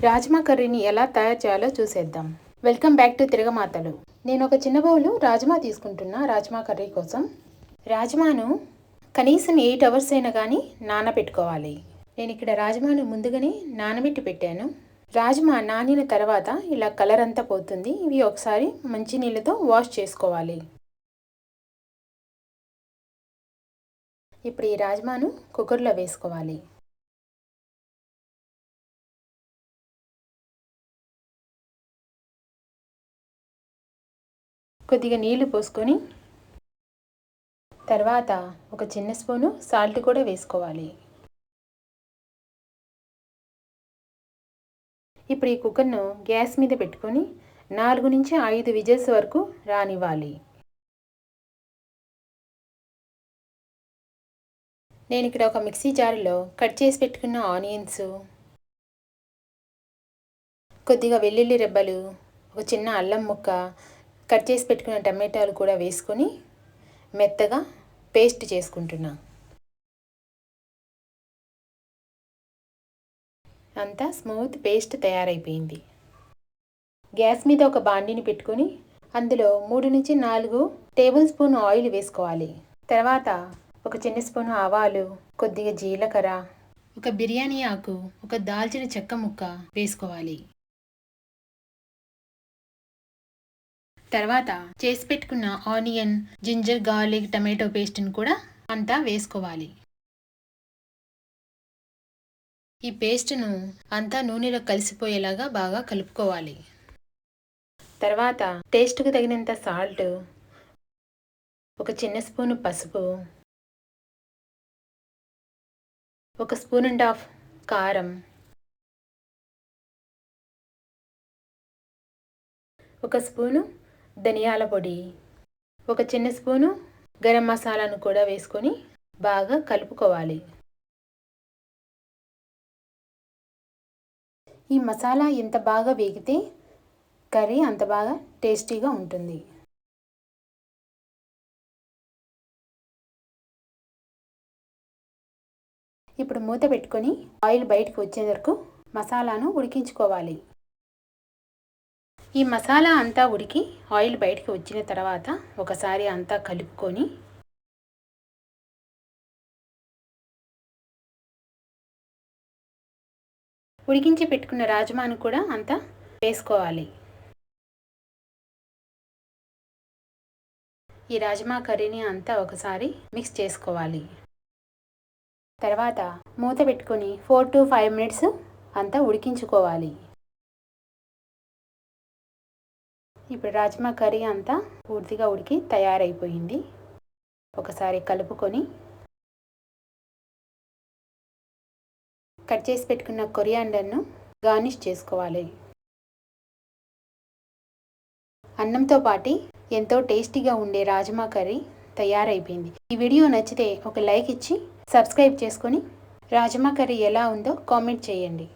రాజ్మా కర్రీని ఎలా తయారు చేయాలో చూసేద్దాం. Welcome back to Tiragamatalu. నేను ఒక చిన్న బౌలు రాజ్మా తీసుకుంటున్నా రాజ్మా కర్రీ కోసం. రాజ్మాను కనీసం 8 అవర్స్ అయినా కానీ నానబెట్టుకోవాలి. నేను ఇక్కడ రాజ్మాను ముందుగానే నానబెట్టి పెట్టాను. రాజ్మా నానిన తర్వాత ఇలా కలర్ అంతా పోతుంది. ఇవి ఒకసారి మంచి నీళ్ళతో వాష్ చేసుకోవాలి. ఇప్పుడు ఈ రాజ్మాను కుక్కర్లో వేసుకోవాలి. కొద్దిగా నీళ్లు పోసుకొని తర్వాత ఒక చిన్న స్పూను సాల్ట్ కూడా వేసుకోవాలి. ఇప్పుడు ఈ కుక్కర్ను గ్యాస్ మీద పెట్టుకొని 4 నుంచి 5 విజిల్స్ వరకు రానివ్వాలి. నేను ఇక్కడ ఒక మిక్సీ జార్లో కట్ చేసి పెట్టుకున్న ఆనియన్స్, కొద్దిగా వెల్లుల్లి రెబ్బలు, ఒక చిన్న అల్లం ముక్క, కట్ చేసి పెట్టుకున్న టమాటాలు కూడా వేసుకొని మెత్తగా పేస్ట్ చేసుకుంటున్నా. అంతా స్మూత్ పేస్ట్ తయారైపోయింది. గ్యాస్ మీద ఒక బాండిని పెట్టుకొని అందులో 3 నుంచి 4 టేబుల్ స్పూన్ ఆయిల్ వేసుకోవాలి. తర్వాత ఒక చిన్న స్పూన్ ఆవాలు, కొద్దిగా జీలకర్ర, ఒక బిర్యానీ ఆకు, ఒక దాల్చిన చెక్క ముక్క వేసుకోవాలి. తర్వాత చేసి పెట్టుకున్న ఆనియన్, జింజర్ గార్లిక్ టమాటో పేస్ట్ని కూడా అంతా వేసుకోవాలి. ఈ పేస్ట్ను అంతా నూనెలో కలిసిపోయేలాగా బాగా కలుపుకోవాలి. తర్వాత టేస్ట్కు తగినంత సాల్ట్, ఒక చిన్న స్పూను పసుపు, ఒక స్పూన్ అండ్ హాఫ్ కారం, ఒక స్పూను ధనియాల పొడి, ఒక చిన్న స్పూను గరం మసాలాను కూడా వేసుకొని బాగా కలుపుకోవాలి. ఈ మసాలా ఎంత బాగా వేగితే కర్రీ అంత బాగా టేస్టీగా ఉంటుంది. ఇప్పుడు మూత పెట్టుకొని ఆయిల్ బయటకు వచ్చే వరకు మసాలాను ఉడికించుకోవాలి. ఈ మసాలా అంతా ఉడికి ఆయిల్ బయటకు వచ్చిన తర్వాత ఒకసారి అంతా కలుపుకొని ఉడికించి పెట్టుకున్న రాజ్మాను కూడా అంతా వేసుకోవాలి. ఈ రాజ్మా కర్రీని అంతా ఒకసారి మిక్స్ చేసుకోవాలి. తర్వాత మూత పెట్టుకొని 4 to 5 మినిట్స్ అంతా ఉడికించుకోవాలి. ఇప్పుడు రాజ్మా కర్రీ అంతా పూర్తిగా ఉడికి తయారైపోయింది. ఒకసారి కలుపుకొని కట్ చేసి పెట్టుకున్న కొరియాండర్ను గార్నిష్ చేసుకోవాలి. అన్నంతో పాటు ఎంతో టేస్టీగా ఉండే రాజ్మా కర్రీ తయారైపోయింది. ఈ వీడియో నచ్చితే ఒక లైక్ ఇచ్చి సబ్స్క్రైబ్ చేసుకొని రాజ్మా కర్రీ ఎలా ఉందో కామెంట్ చేయండి.